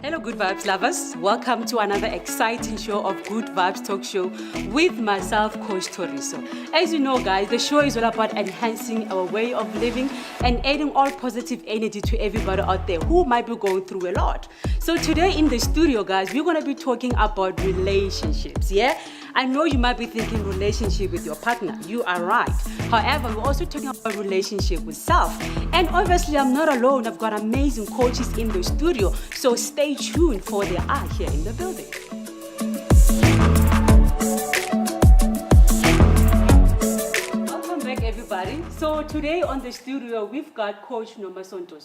Hello, Good Vibes lovers. Welcome to another exciting show of Good Vibes Talk Show with myself, Coach Thoriso. As you know, guys, the show is all about enhancing our way of living and adding all positive energy to everybody out there who might be going through a lot. So today in the studio, guys, we're going to be talking about relationships, yeah? I know you might be thinking relationship with your partner. You are right. However, we're also talking about relationship with self. And obviously, I'm not alone. I've got amazing coaches in the studio. So stay tuned for they are here in the building. Welcome back, everybody. So today on the studio, we've got Coach Nomasonto,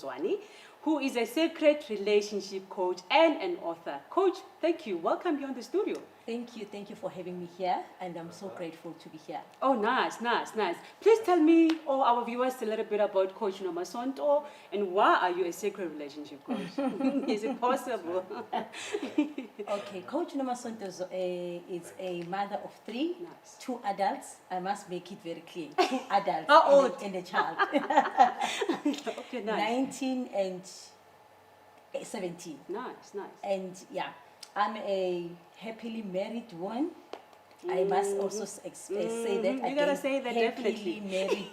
who is a sacred relationship coach and an author. Coach, thank you. Welcome here on the studio. Thank you for having me here, and I'm so grateful to be here. Oh, nice. Please tell me or our viewers a little bit about Coach Nomasonto and why are you a sacred relationship coach? Is it possible? Okay, Coach Nomasonto is a mother of three, Nice. 2 adults. I must make it very clear, 2 adults How old? and a child. Okay, nice. 19 and 17. Nice. And yeah, I'm a happily married one. I must also say that You gotta say that happily definitely. married.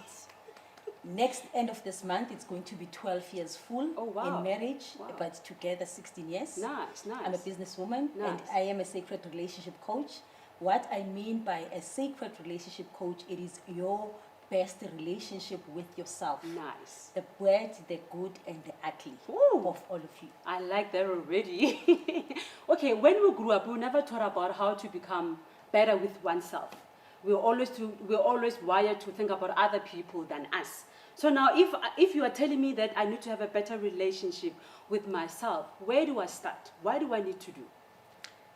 Next end of this month, it's going to be 12 years full Oh, wow. in marriage, Wow. but together 16 years. Nice. I'm a businesswoman and Nice. I am a sacred relationship coach. What I mean by a sacred relationship coach, it is your best relationship with yourself. Nice. The bad, the good, and the ugly Ooh. of all of you. I like that already. Okay, when we grew up, we never thought about how to become better with oneself. We're always wired to think about other people than us. So now, if you are telling me that I need to have a better relationship with myself, where do I start? What do I need to do?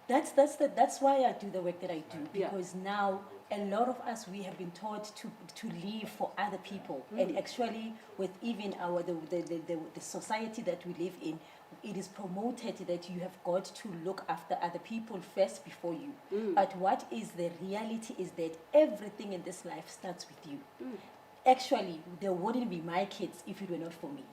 That's why I do the work that I do, Yeah. because now a lot of us, we have been taught to live for other people, and actually with even the society that we live in, it is promoted that you have got to look after other people first before you. But what is the reality is that everything in this life starts with you. Actually, there wouldn't be my kids if it were not for me.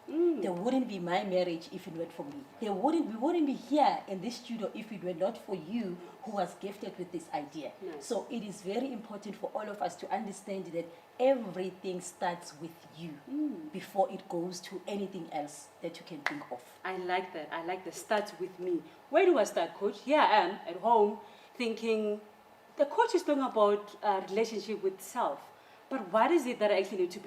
There wouldn't be my marriage if it were not for me. We wouldn't be here in this studio if it were not for you who was gifted with this idea. Nice. So it is very important for all of us to understand that everything starts with you before it goes to anything else that you can think of. I like that. I like the start with me. Where do I start, Coach? Here I am at home thinking, the coach is talking about relationship with self. But what is it that I actually need to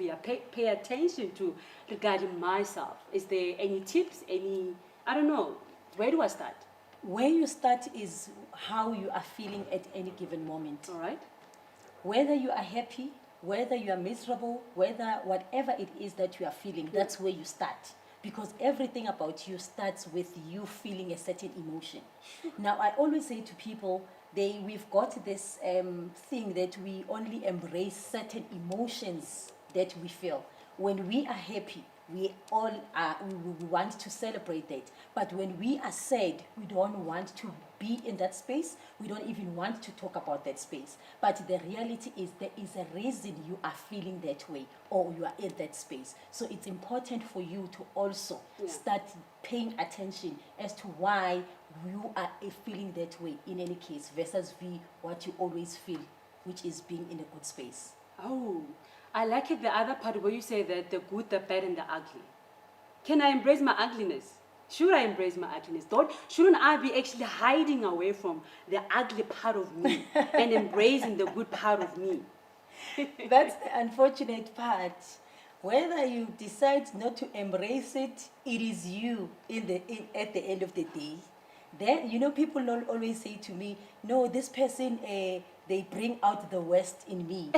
pay attention to regarding myself? Is there any tips, I don't know. Where do I start? Where you start is how you are feeling at any given moment. All right? Whether you are happy, whether you are miserable, whatever it is that you are feeling, that's where you start. Because everything about you starts with you feeling a certain emotion. Now, I always say to people, we've got this thing that we only embrace certain emotions that we feel. When we are happy, we want to celebrate that. But when we are sad, we don't want to be in that space. We don't even want to talk about that space. But the reality is there is a reason you are feeling that way or you are in that space. So it's important for you to also start paying attention as to why you are feeling that way in any case versus what you always feel, which is being in a good space. Oh, I like it, the other part where you say that the good, the bad, and the ugly. Can I embrace my ugliness? Should I embrace my ugliness? Shouldn't I be actually hiding away from the ugly part of me and embracing the good part of me? That's the unfortunate part. Whether you decide not to embrace it, it is you at the end of the day. Then, people don't always say to me, no, this person, they bring out the worst in me.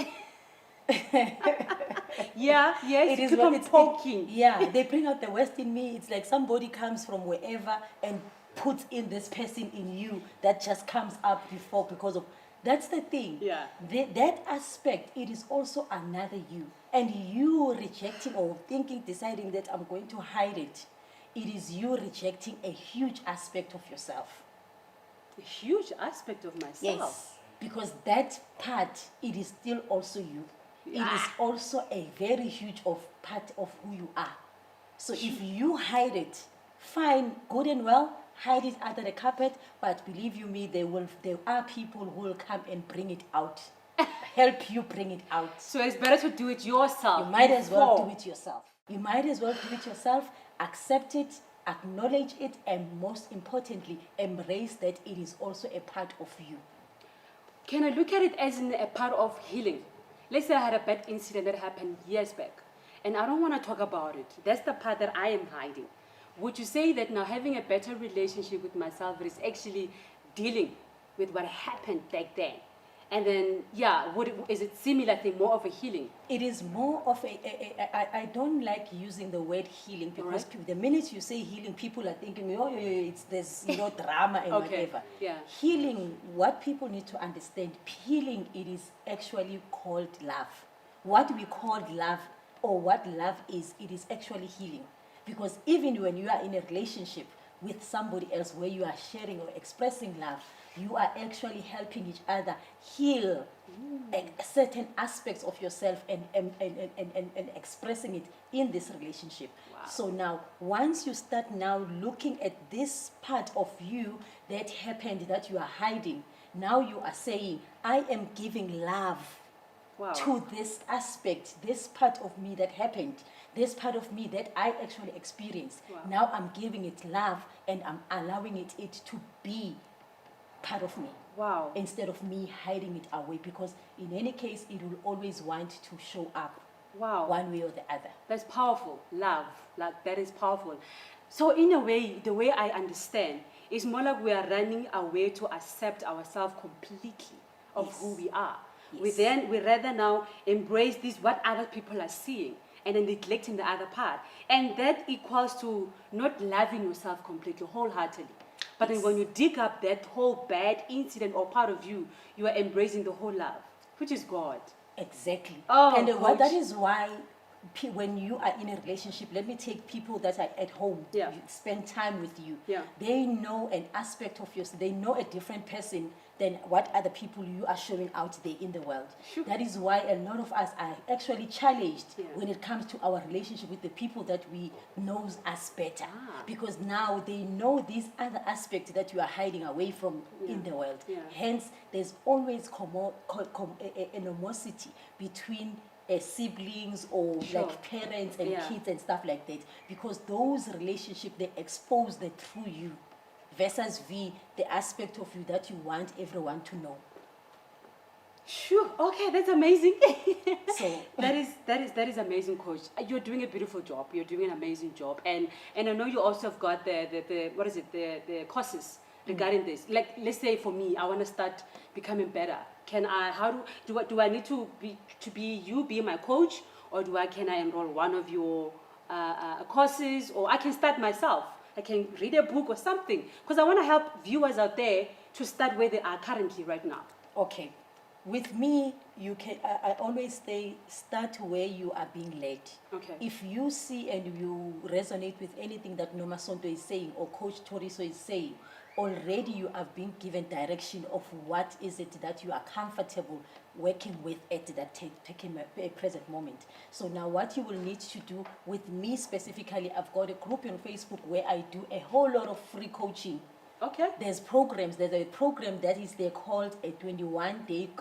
Yes, It keep on poking. They bring out the worst in me. It's like somebody comes from wherever and puts in this person in you that just comes up because of... That's the thing. Yeah. That aspect, it is also another you. And you rejecting or deciding that I'm going to hide it, it is you rejecting a huge aspect of yourself. A huge aspect of myself. Yes, because that, it is still also you. It is also a very huge part of who you are. So if you hide it, fine, good and well, hide it under the carpet, but believe you me, there are people who will come and bring it out, help you bring it out. So it's better to do it yourself. You might as well before. do it yourself. You might as well do it yourself, accept it, acknowledge it, and most importantly, embrace that it is also a part of you. Can I look at it as a part of healing? Let's say I had a bad incident that happened years back, and I don't want to talk about it. That's the part that I am hiding. Would you say that now having a better relationship with myself is actually dealing with what happened back then? And then, is it similar thing, more of a healing? It is more of I don't like using the word healing because the minute you say healing, people are thinking, it's this, drama and whatever. Yeah. Healing, what people need to understand, healing, it is actually called love. What we call love, or what love is, it is actually healing. Because even when you are in a relationship with somebody else where you are sharing or expressing love, you are actually helping each other heal certain aspects of yourself and expressing it in this relationship. Wow. So now, once you start now looking at this part of you that happened that you are hiding, now you are saying, I am giving love to this aspect, this part of me that happened, this part of me that I actually experienced. Wow. Now I'm giving it love and I'm allowing it to be part of me. Wow. Instead of me hiding it away, because in any case it will always want to show up. Wow. One way or the other. That's powerful. Love. Like, that is powerful. So in a way, the way I understand, it's more like we are running away to accept ourselves completely of who we are. Yes. We rather now embrace this, what other people are seeing, and then neglecting the other part. And that equals to not loving yourself completely, wholeheartedly. But then when you dig up that whole bad incident or part of you, you are embracing the whole love, which is God. Exactly. Oh, and that Coach. is why when you are in a relationship, let me take people that are at home, spend time with you. Yeah. They know an aspect of yourself. They know a different person than what other people you are showing out there in the world. Sure. That is why a lot of us are actually challenged when it comes to our relationship with the people that we knows us better. Because now they know these other aspects that you are hiding away from in the world. Yeah. Hence, there's always animosity between siblings or like parents and kids and stuff like that, because those relationships, they expose the true you versus the aspect of you that you want everyone to know. Sure. Okay, that's amazing. So that is amazing, Coach. You're doing a beautiful job. You're doing an amazing job, and I know you also have got the courses regarding this. Like, let's say for me, I want to start becoming better. Can I? Do I need to be my coach, or can I enroll one of your courses, or I can start myself? I can read a book or something, because I want to help viewers out there to start where they are currently right now. Okay. With me, you can. I always say, start where you are being led. Okay. If you see and you resonate with anything that Noma Sonto is saying or Coach Thoriso is saying, already you have been given direction of what is it that you are comfortable working with at that present moment. So now what you will need to do with me specifically, I've got a group on Facebook where I do a whole lot of free coaching. Okay. There's programs. There's a program that is there called a 21-day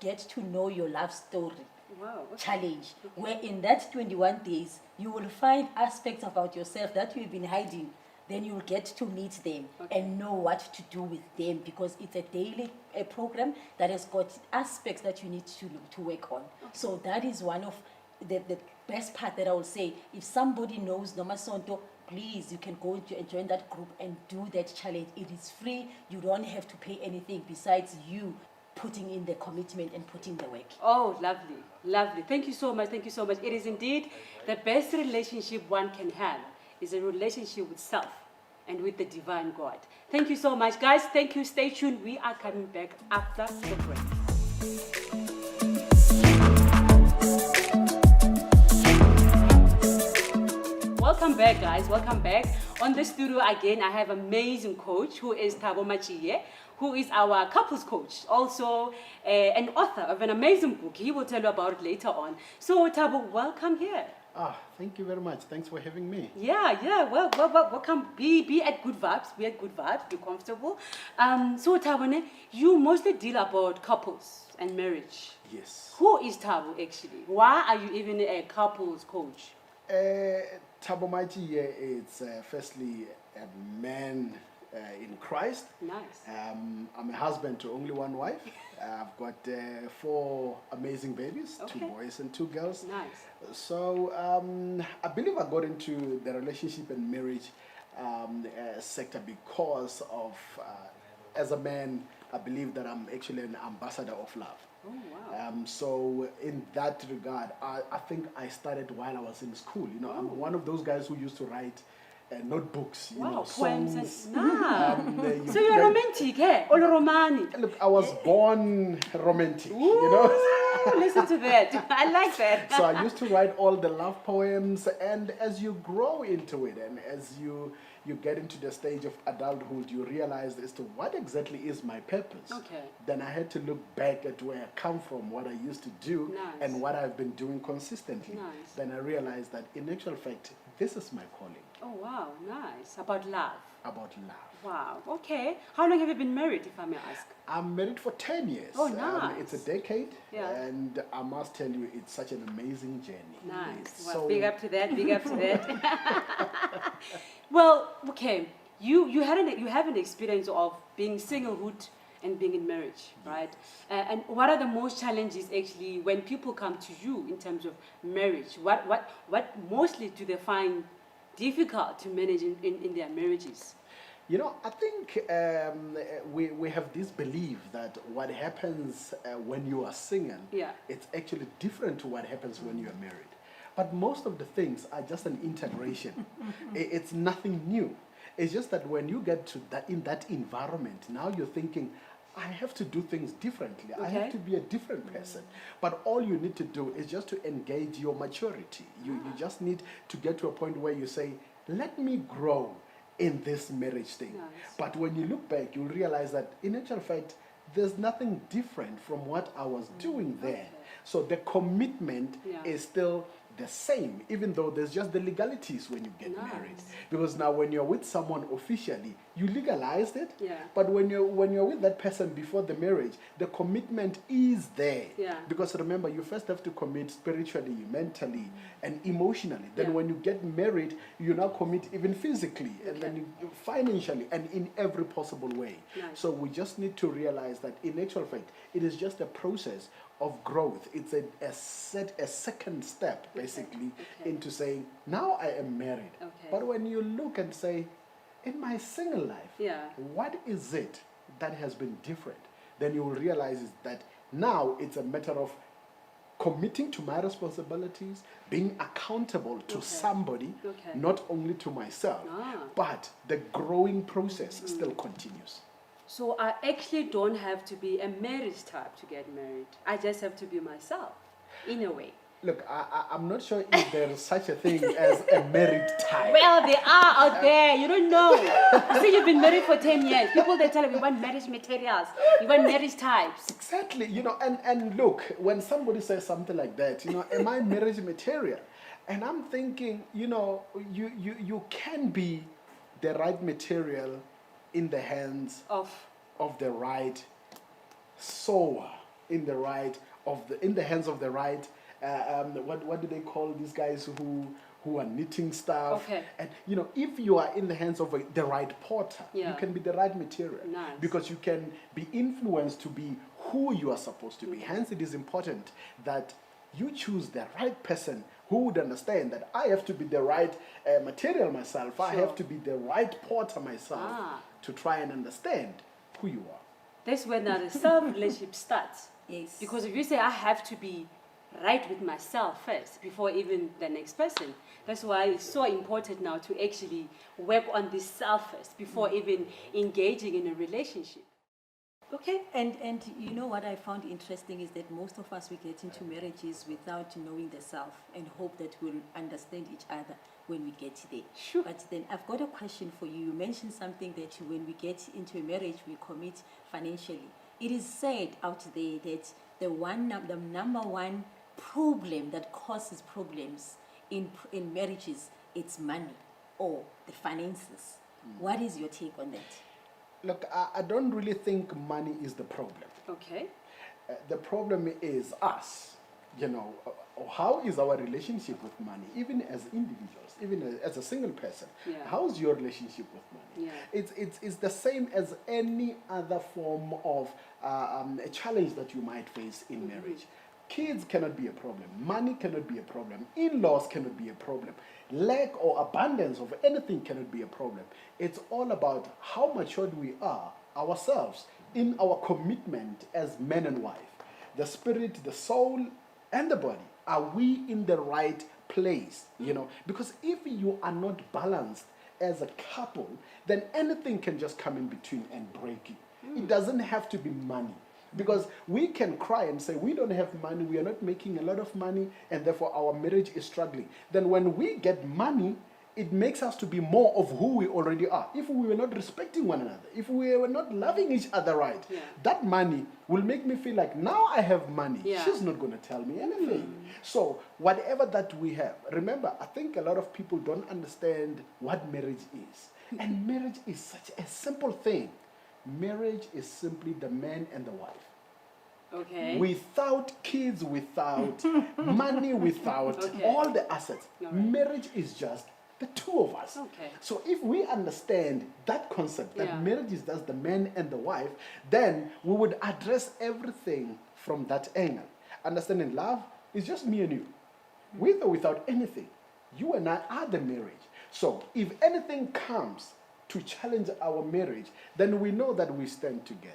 get to know your love story. Wow. Okay. Challenge. Where in that 21 days, you will find aspects about yourself that you've been hiding. Then you'll get to meet them and know what to do with them, because it's a daily program that has got aspects that you need to work on. Okay. So that is one of the best part that I will say. If somebody knows Noma Sonto, please, you can go and join that group and do that challenge. It is free. You don't have to pay anything besides you putting in the commitment and putting the work. Oh, lovely, lovely. Thank you so much. Thank you so much. It is indeed the best relationship one can have is a relationship with self and with the divine God. Thank you so much, guys. Thank you. Stay tuned. We are coming back after the break. Welcome back, guys. Welcome back. On the studio again, I have amazing coach who is Thabo Machiye, who is our couples coach, also an author of an amazing book. He will tell you about it later on. So Thabo, welcome here. Thank you very much. Thanks for having me. Yeah. Welcome. Be at Good Vibes. Be at Good Vibes. Be comfortable. So Tabone, you mostly deal about couples and marriage. Yes. Who is Tabo actually? Why are you even a couples coach? Thabo Machi here is firstly a man in Christ. Nice. I'm a husband to only one wife. I've got 4 amazing babies, Okay. 2 boys and 2 girls. Nice. So I believe I got into the relationship and marriage sector because of, as a man, I believe that I'm actually an ambassador of love. Oh wow. So in that regard, I think I started while I was in school. You know, I'm one of those guys who used to write notebooks, you know, poems songs. and nah. You So you're romantic, eh? Or romani? Look, I was born romantic, you know. Ooh, listen to that. I like that. So I used to write all the love poems, and as you grow into it, and as you get into the stage of adulthood, you realize as to what exactly is my purpose. Okay. Then I had to look back at where I come from, what I used to do, Nice. and what I've been doing consistently. Nice. Then I realized that in actual fact, this is my calling, Oh wow, nice. About love. about love. Wow. Okay. How long have you been married, if I may ask? I'm married for 10 years. Oh, nice. It's a decade, Yeah. and I must tell you, it's such an amazing journey. Nice. It's Well, so- big up to that. Big up to that. Well, okay. You have an experience of being singlehood and being in marriage, right? And what are the most challenges actually when people come to you in terms of marriage? What mostly do they find difficult to manage in their marriages? You know, I think we have this belief that what happens when you are single, Yeah. it's actually different to what happens when you are married. But most of the things are just an integration. It's nothing new. It's just that when you get to that in that environment, now you're thinking, I have to do things differently. I have Okay. to be a different person. But all you need to do is just to engage your maturity. You just need to get to a point where you say, let me grow in this marriage thing. Nice. But when you look back, you'll realize that in actual fact, there's nothing different from what I was doing there. Okay. So the commitment Yeah. is still the same, even though there's just the legalities when you get Nice. married. Because now when you're with someone officially, you legalized it. Yeah. But when you're with that person before the marriage, the commitment is there. Yeah. Because remember, you first have to commit spiritually, mentally, and emotionally. Then Yeah. when you get married, you now commit even physically, and Okay. then you financially, and in every possible way. Nice. So we just need to realize that in actual fact, it is just a process of growth. It's a second step, basically, Okay. into saying, now I am married. Okay. But when you look and say, in my single life, Yeah. what is it that has been different? Then you will realize is that now it's a matter of committing to my responsibilities, being accountable to Okay. somebody, Okay. not only to myself, but the growing process still continues. So I actually don't have to be a marriage type to get married. I just have to be myself, in a way. Look, I'm not sure if there is such a thing as a married type. Well, they are out there. You don't know. You see, you've been married for 10 years. People, they tell you, we want marriage materials. We want marriage types. Exactly, you know, and look, when somebody says something like that, you know, am I marriage material? And I'm thinking, you know, you can be the right material in the hands Of the right sower, in the hands of the right. What do they call these guys who are knitting stuff? Okay. And you know, if you are in the hands of the right potter, Yeah. you can be the right material. Nice. Because you can be influenced to be who you are supposed to be. Hence, it is important that you choose the right person who would understand that I have to be the right material myself. I Sure. have to be the right potter myself to try and understand who you are. that's when now the self-relationship starts. Yes. Because if you say, I have to be right with myself first before even the next person, that's why it's so important now to actually work on this self first before even engaging in a relationship. Okay. And you know what I found interesting is that most of us, we get into marriages without knowing the self and hope that we'll understand each other when we get there. Sure. But then I've got a question for you. You mentioned something that when we get into a marriage, we commit financially. It is said out there that the number one problem that causes problems in marriages, it's money or the finances. What is your take on that? Look, I don't really think money is the problem. Okay. The problem is us. How is our relationship with money, even as individuals, even as a single person? Yeah. How's your relationship with money? Yeah. It's the same as any other form of a challenge that you might face in marriage. Kids cannot be a problem. Money cannot be a problem. In-laws cannot be a problem. Lack or abundance of anything cannot be a problem. It's all about how matured we are ourselves in our commitment as man and wife. The spirit, the soul, and the body. Are we in the right place? Because if you are not balanced as a couple, then anything can just come in between and break you. It doesn't have to be money. Because we can cry and say, we don't have money, we are not making a lot of money, and therefore our marriage is struggling. Then when we get money, it makes us to be more of who we already are. If we were not respecting one another, if we were not loving each other right, that money will make me feel like now I have money. Yeah. She's not going to tell me anything. So whatever that we have, remember, I think a lot of people don't understand what marriage is. And marriage is such a simple thing. Marriage is simply the man and the wife. Okay. Without kids, without money, without all the assets, marriage is just the two of us. Okay. So if we understand that concept, that marriage is just the man and the wife, then we would address everything from that angle. Understanding love is just me and you. With or without anything, you and I are the marriage. So if anything comes to challenge our marriage, then we know that we stand together.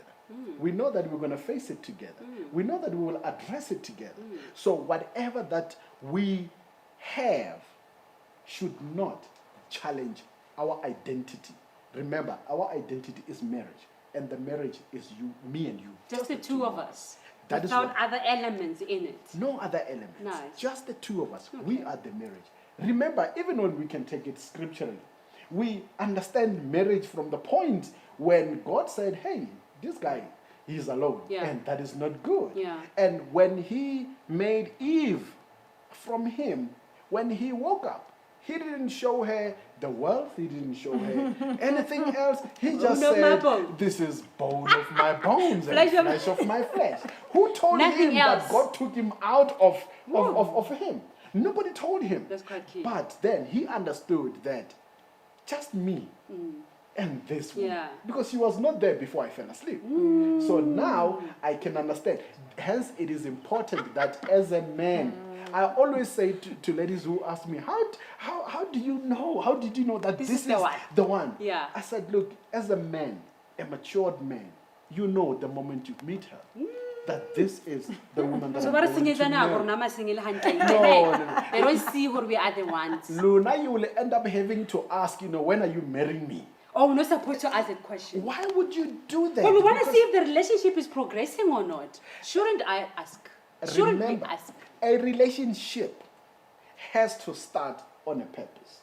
We know that we're going to face it together. We know that we will address it together. So whatever that we have should not challenge our identity. Remember, our identity is marriage, and the marriage is you, me and you. Just the two of us. That without is other elements in it. no other elements. Nice. Just the two of us. We are the marriage. Remember, even when we can take it scripturally, we understand marriage from the point when God said, hey, this guy, he's alone. And that is not good. And when he made Eve from him, when he woke up, he didn't show her the wealth, he didn't show her anything else. He just said, this is bone of my bones and flesh of my flesh. Who told him that God took him out of him? Nobody told him. That's quite key. But then he understood that just me and this one. Because he was not there before I fell asleep. So now I can understand. Hence, it is important that as a man, I always say to ladies who ask me, how do you know? How did you know that this is the one? I said, look, as a man, a matured man, you know the moment you meet her. That this is the woman that I'm going to marry. No. They don't see where we are the ones. Luna, you will end up having to ask, when are you marrying me? Oh, we're not supposed to ask that question. Why would you do that? Well, we want to see if the relationship is progressing or not. Shouldn't I ask? Shouldn't we ask? A relationship has to start on a purpose.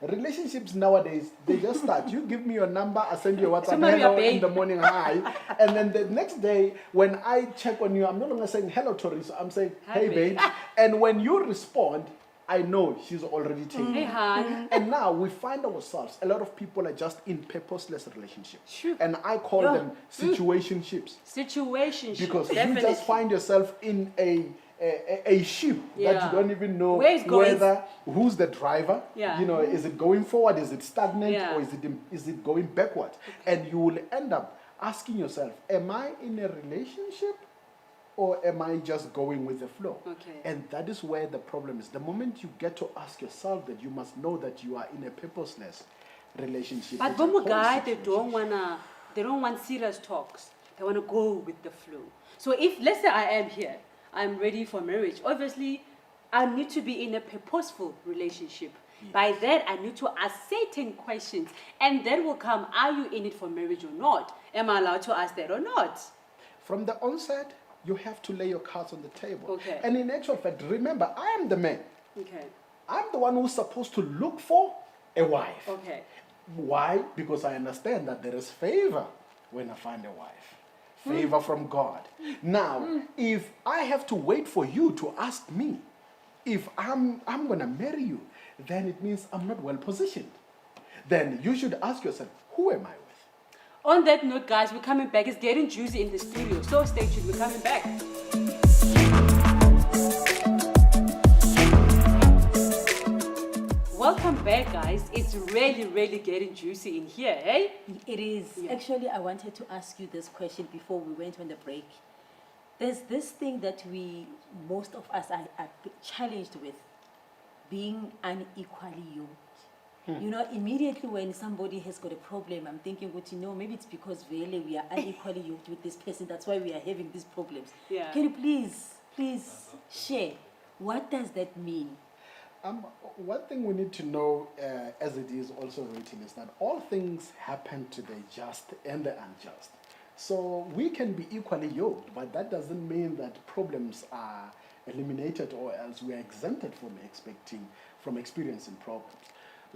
Relationships nowadays, they just start. You give me your number, I send you a WhatsApp, hello in the morning, hi. And then the next day, when I check on you, I'm no longer saying, hello, Thoriso. I'm saying, hey, babe. And when you respond, I know she's already taken. Hey, hon. And now we find ourselves, a lot of people are just in purposeless relationships. And I call them situationships. Situationships. Because you just find yourself in a ship that you don't even know who's the driver. Is it going forward? Is it stagnant? Or is it going backward? And you will end up asking yourself, am I in a relationship? Or am I just going with the flow? And that is where the problem is. The moment you get to ask yourself that, you must know that you are in a purposeless relationship. But when guys, they don't want serious talks. They want to go with the flow. So if, let's say I am here, I'm ready for marriage. Obviously, I need to be in a purposeful relationship. By that, I need to ask certain questions. And then will come, are you in it for marriage or not? Am I allowed to ask that or not? From the onset, you have to lay your cards on the table. And in actual fact, remember, I am the man. I'm the one who's supposed to look for a wife. Why? Because I understand that there is favor when I find a wife. Favor from God. Now, if I have to wait for you to ask me, if I'm gonna marry you, then it means I'm not well positioned. Then you should ask yourself, who am I with? On that note, guys, we're coming back. It's getting juicy in the studio, so stay tuned. We're coming back. Welcome back, guys. It's really getting juicy in here, eh? It is. Yeah. Actually, I wanted to ask you this question before we went on the break. There's this thing that most of us are challenged with, being unequally yoked. You know, immediately when somebody has got a problem, I'm thinking, maybe it's because really we are unequally yoked with this person. That's why we are having these problems. Yeah. Can you please share? What does that mean? One thing we need to know, as it is also written, is that all things happen to the just and the unjust. So we can be equally yoked, but that doesn't mean that problems are eliminated or else we are exempted from experiencing problems.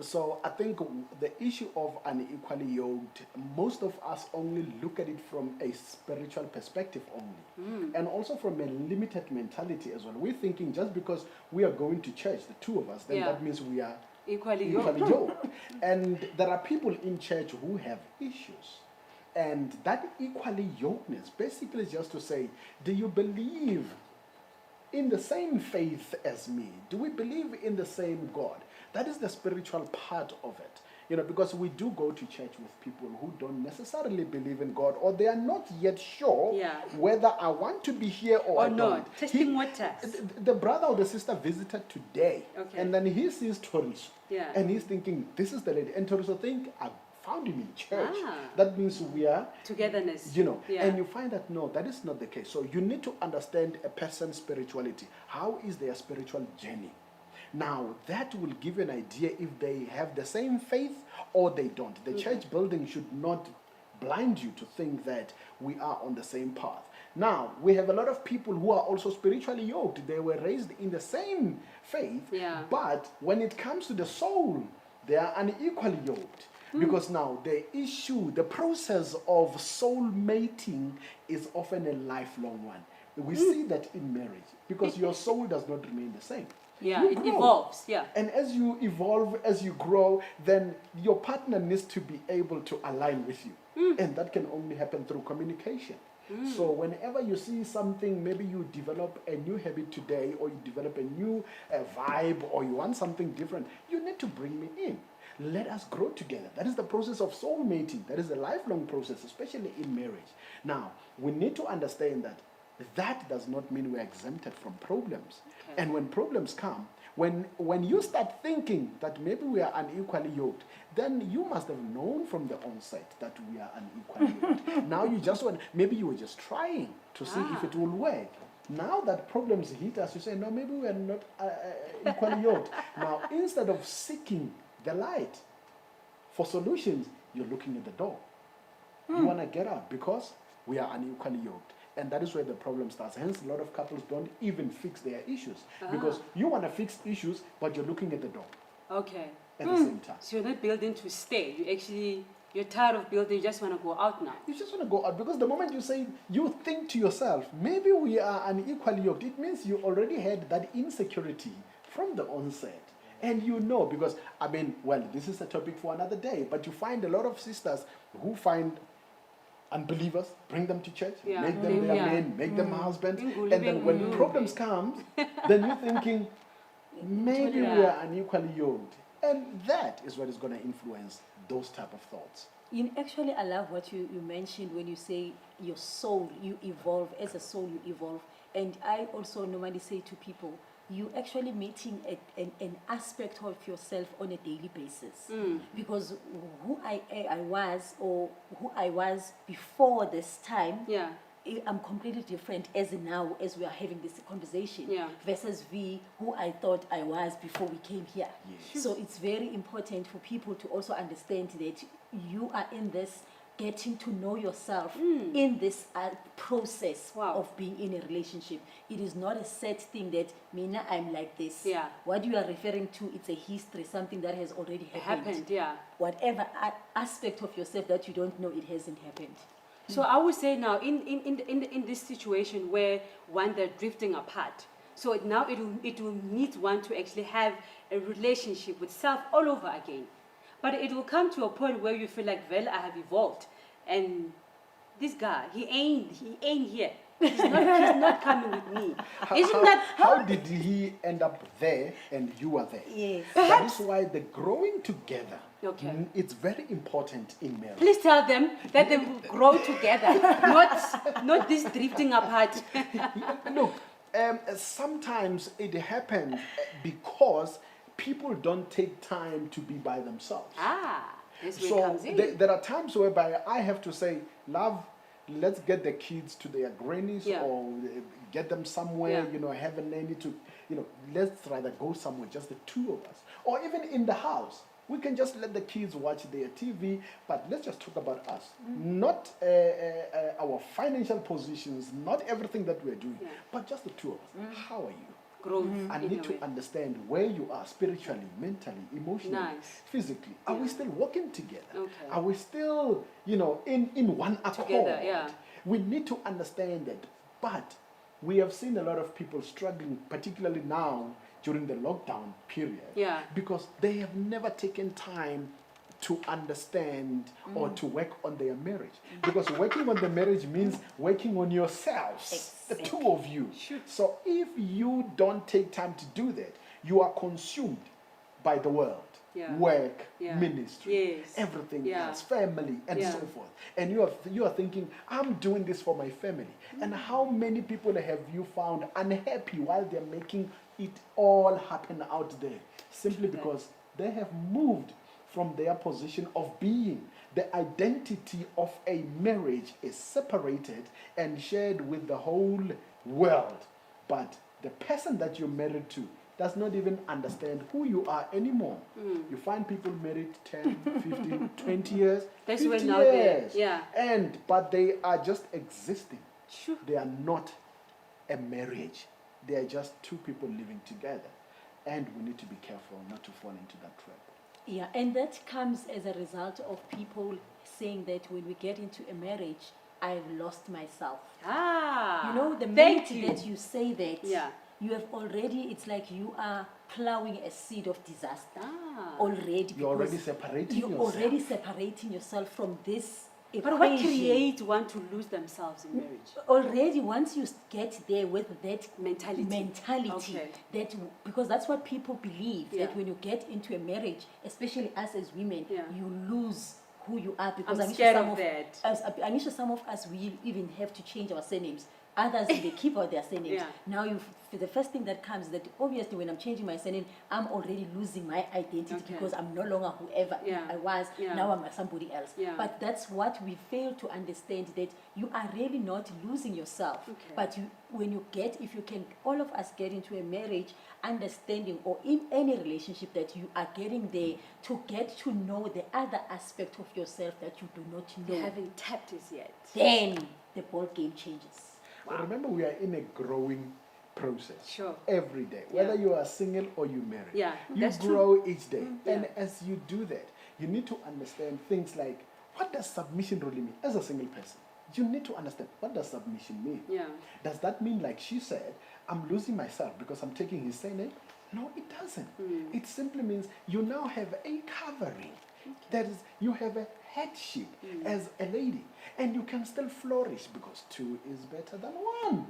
So I think the issue of unequally yoked, most of us only look at it from a spiritual perspective only, and also from a limited mentality as well. We're thinking just because we are going to church, the two of us, then that means we are Equally yoked. And there are people in church who have issues. And that equally yokedness basically is just to say, do you believe in the same faith as me? Do we believe in the same God? That is the spiritual part of it. You know, because we do go to church with people who don't necessarily believe in God, or they are not yet sure whether I want to be here or I not. don't. Testing waters. The brother or the sister visited today, and then he sees Thoriso, and he's thinking, this is the lady. And Thoriso think, I found him in church. That means we are togetherness. You know, and you find that no, that is not the case. So you need to understand a person's spirituality. How is their spiritual journey? Now, that will give you an idea if they have the same faith or they don't. The church building should not blind you to think that we are on the same path. Now, we have a lot of people who are also spiritually yoked. They were raised in the same faith, but when it comes to the soul, they are unequally yoked. Because now the process of soul mating is often a lifelong one. We see that in marriage because your soul does not remain the same. It evolves. And as you evolve, as you grow, then your partner needs to be able to align with you. And that can only happen through communication. So whenever you see something, maybe you develop a new habit today, or you develop a new vibe, or you want something different, you need to bring me in. Let us grow together. That is the process of soul mating. That is a lifelong process, especially in marriage. Now, we need to understand that does not mean we're exempted from problems. And when problems come, when you start thinking that maybe we are unequally yoked, then you must have known from the onset that we are unequally yoked. Now maybe you were just trying to see if it will work. Now that problems hit us, you say, no, maybe we are not equally yoked. Now, instead of seeking the light for solutions, you're looking at the door. You want to get out because we are unequally yoked. And that is where the problem starts. Hence, a lot of couples don't even fix their issues. Because you want to fix issues, but you're looking at the door. At the same time. So you're not building to stay. You're tired of building, you just want to go out now. You just want to go out because the moment you think to yourself, maybe we are unequally yoked, it means you already had that insecurity from the onset. And you know, because, this is a topic for another day, but you find a lot of sisters who find unbelievers, bring them to church, make them their men, make them husbands, and then when problems come, then you're thinking, maybe we are unequally yoked. And that is what is going to influence those type of thoughts. Actually, I love what you mentioned when you say your soul, you evolve. As a soul, you evolve. And I also normally say to people, you actually meeting an aspect of yourself on a daily basis. Because who I was before this time, I'm completely different as we are having this conversation versus who I thought I was before we came here. So it's very important for people to also understand that you are in this getting to know yourself in this process of being in a relationship. It is not a set thing that, Mina, I'm like this. What you are referring to, it's a history, something that has already happened. Whatever aspect of yourself that you don't know, it hasn't happened. So I would say now, in this situation where they're drifting apart, So now it will need one to actually have a relationship with self all over again. But it will come to a point where you feel like, well, I have evolved, and this guy, he ain't here. He's not coming with me. Isn't that How did he end up there and you are there? Yes. That is why the growing together, Okay. it's very important in marriage. Please tell them that they will grow together, not this drifting apart. Look, sometimes it happens because people don't take time to be by themselves. This way So comes in. there are times whereby I have to say, love, let's get the kids to their grannies Yeah. or get them somewhere, Yeah. have a nanny to, let's rather go somewhere, just the two of us. Or even in the house, we can just let the kids watch their TV, but let's just talk about us. Not our financial positions, not everything that we're doing, but just the two of us. How are you? Growth. I in need a to way. understand where you are spiritually, mentally, emotionally, Nice. physically. Are we still working together? Okay. Are we still, in one accord? Together, yeah. We need to understand that. But we have seen a lot of people struggling, particularly now during the lockdown period, Yeah. because they have never taken time to understand or to work on their marriage. Because working on the marriage means working on yourselves, the two of you. So if you don't take time to do that, you are consumed by the world, Yeah. work, Yeah. ministry, Yes. everything Yeah. else, family, and Yeah. so forth. And you are thinking, I'm doing this for my family. And how many people have you found unhappy while they're making it all happen out there? Simply because they have moved from their position of being. The identity of a marriage is separated and shared with the whole world. But the person that you're married to does not even understand who you are anymore. You find people married 10, 15, 20 years, That's 50 when now they're- years. yeah. But they are just existing. Sure. They are not a marriage. They are just two people living together. And we need to be careful not to fall into that trap. Yeah, and that comes as a result of people saying that when we get into a marriage, I've lost myself. You know, the thank minute that you say that, Yeah. you have already, it's like you are plowing a seed of disaster Ah. already. You're already because separating you're yourself. already separating yourself from this But what equation. creates one to lose themselves in marriage? Already, once you get there with that Mentality. Okay. that because that's what people believe, Yeah. that when you get into a marriage, especially us as women, Yeah. you lose who you are. Because I'm scared of that. I'm sure some of us, we even have to change our surnames. Others, they keep out their surnames. Yeah. Now, the first thing that comes is that obviously when I'm changing my surname, I'm already losing my identity Okay. because I'm no longer whoever Yeah. I was. Yeah. Now I'm somebody else. Yeah. But that's what we fail to understand, that you are really not losing yourself. Okay. But if you can, all of us get into a marriage understanding, or in any relationship, that you are getting there to get to know the other aspect of yourself that you do not You know, haven't tapped it yet. then the ball game changes. Remember, we are in a growing process. Sure. Every day, whether Yeah. you are single or you married. Yeah, You that's true. grow each day. Yeah. And as you do that, you need to understand things like, what does submission really mean? As a single person, you need to understand, what does submission mean? Yeah. Does that mean, like she said, I'm losing myself because I'm taking his surname? No, it doesn't. It simply means you now have a covering. That is, you have a headship as a lady, and you can still flourish because two is better than one.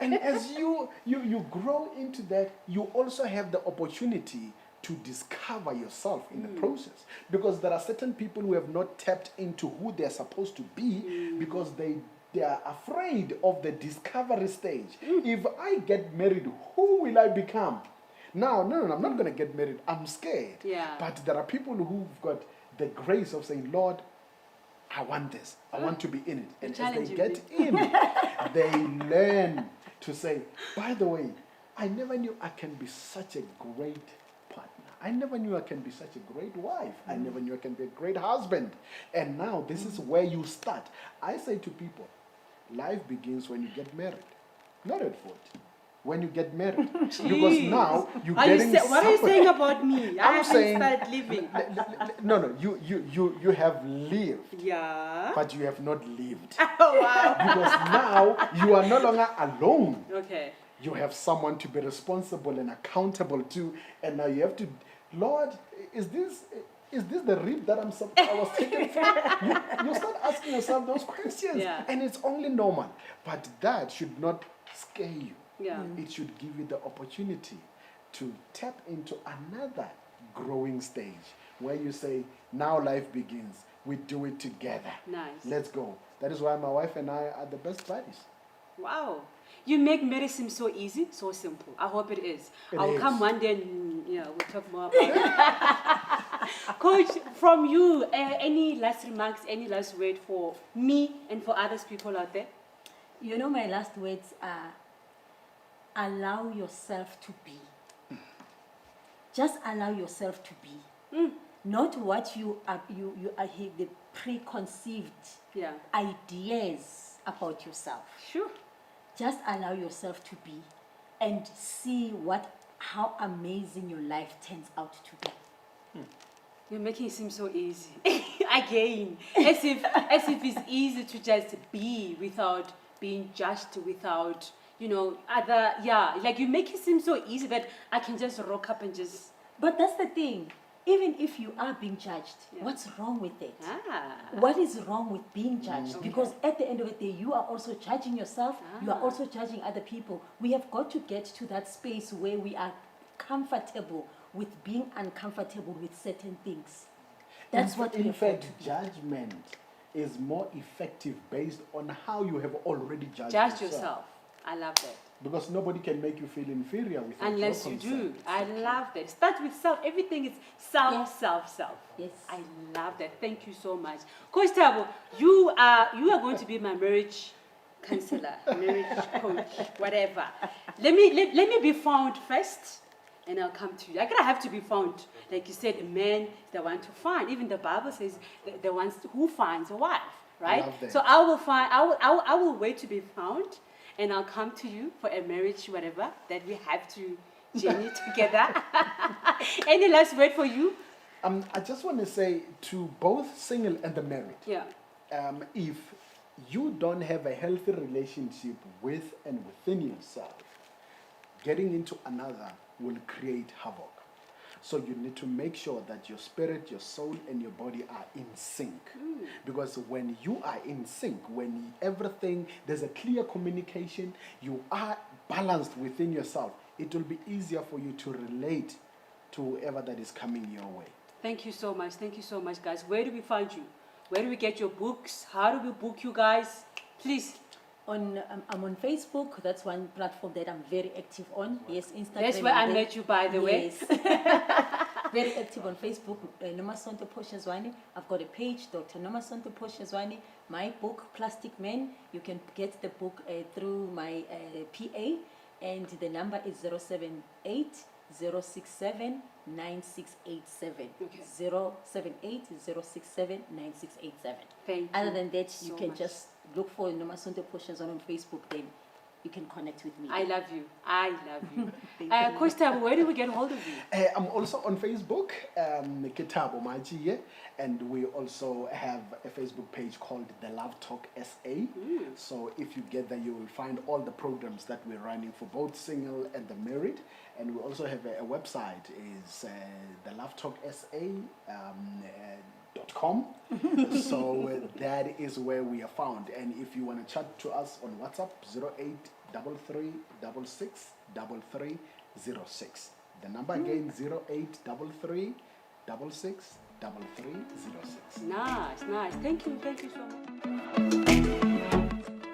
And as you grow into that, you also have the opportunity to discover yourself in the process, because there are certain people who have not tapped into who they're supposed to be because they are afraid of the discovery stage. If I get married, who will I become? No, I'm not going to get married. I'm scared. Yeah. But there are people who've got the grace of saying, Lord, I want this. I want to be in it. And as they challenging get in, they learn to say, by the way, I never knew I can be such a great partner. I never knew I can be such a great wife. I never knew I can be a great husband. And now this is where you start. I say to people, life begins when you get married, not at 40. When you get married. Because now you're getting What are you somewhere. saying about me? I I'm haven't saying- started living. No, you have lived, Yeah. but you have not lived. Oh, wow. Because now you are no longer alone. Okay. You have someone to be responsible and accountable to, and now you have to, Lord, is this the rib that I was taken from? You start asking yourself those questions, Yeah. and it's only normal. But that should not scare you. Yeah. It should give you the opportunity to tap into another growing stage where you say, now life begins. We do it together. Nice. Let's go. That is why my wife and I are the best buddies. Wow. You make marriage seem so easy, so simple. I hope it is. It I'll is. come one day and we'll talk more about it. Coach, from you, any last remarks, any last word for me and for others people out there? You know, my last words are, allow yourself to be. Just allow yourself to be. Not what you are the preconceived Yeah. ideas about yourself. Sure. Just allow yourself to be and see how amazing your life turns out to be. You're making it seem so easy. Again, as if it's easy to just be without being judged, without, like you make it seem so easy that I can just rock up and just, But that's the thing. Even if you are being judged, Yeah. what's wrong with it? ah. What is wrong with being judged? Because at the end of the day, you are also judging yourself, you are also judging other people. We have got to get to that space where we are comfortable with being uncomfortable with certain things. That's what we in have got fact, to do. judgment is more effective based on how you have already judged Judge yourself. I love that. Because nobody can make you feel inferior without Unless your you consent. do. I love that. Start with self. Everything is self, Yes. self. Yes. I love that. Thank you so much. Coach Thabo, you are going to be my marriage counselor, marriage coach, whatever. Let me be found first, and I'll come to you. I have to be found. Like you said, a man is the one to find. Even the Bible says the ones who finds a wife, right? Love that. So I will wait to be found, and I'll come to you for a marriage, whatever, that we have to journey together. Any last word for you? I just want to say to both single and the married, Yeah. if you don't have a healthy relationship with and within yourself, getting into another will create havoc. So you need to make sure that your spirit, your soul, and your body are in sync. Because when you are in sync, when everything, there's a clear communication, you are balanced within yourself, it will be easier for you to relate to whoever that is coming your way. Thank you so much. Thank you so much, guys. Where do we find you? Where do we get your books? How do we book you guys? Please. I'm on Facebook. That's one platform that I'm very active on. Yes, Instagram. That's where I and then- met you, by the way. Yes. Very active on Facebook. Nomasonto Poshazwani. I've got a page, Dr. Nomasonto Poshazwani. My book, Plastic Men. You can get the book through my PA, and the number is 078 067 9687. Okay. 078 067 9687. Thank you. Other than that, you so can much. just look for Nomasonto Poshas on Facebook, then you can connect with me. I love you. I love you. Thank you. Coach Thabo, where do we get hold of you? I'm also on Facebook, Kitabo Majiye, and we also have a Facebook page called The Love Talk SA. So if you get there, you will find all the programs that we're running for both single and the married. And we also have a website, is The Love Talk SA. .com. So that is where we are found. And if you want to chat to us on WhatsApp, 0833663306. The number again, 0833663306. Nice. Thank you so much.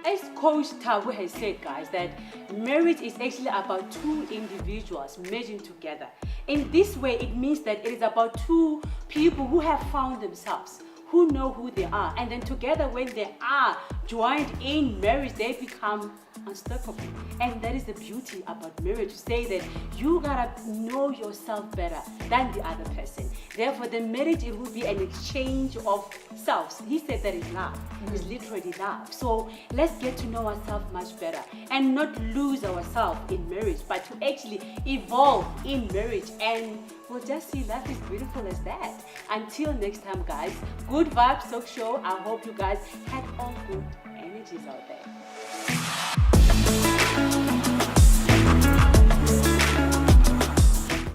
As Coach Thabo has said, guys, that marriage is actually about two individuals merging together. In this way, it means that it is about two people who have found themselves, who know who they are, and then together, when they are joined in marriage, they become unstoppable. And that is the beauty about marriage, to say that you gotta know yourself better than the other person. Therefore, the marriage, it will be an exchange of selves. He said that is love. It's literally love. So let's get to know ourselves much better and not lose ourselves in marriage, but to actually evolve in marriage, and we'll just see life is beautiful as that. Until next time, guys, Good Vibes Talk Show. I hope you guys had all good energies out there.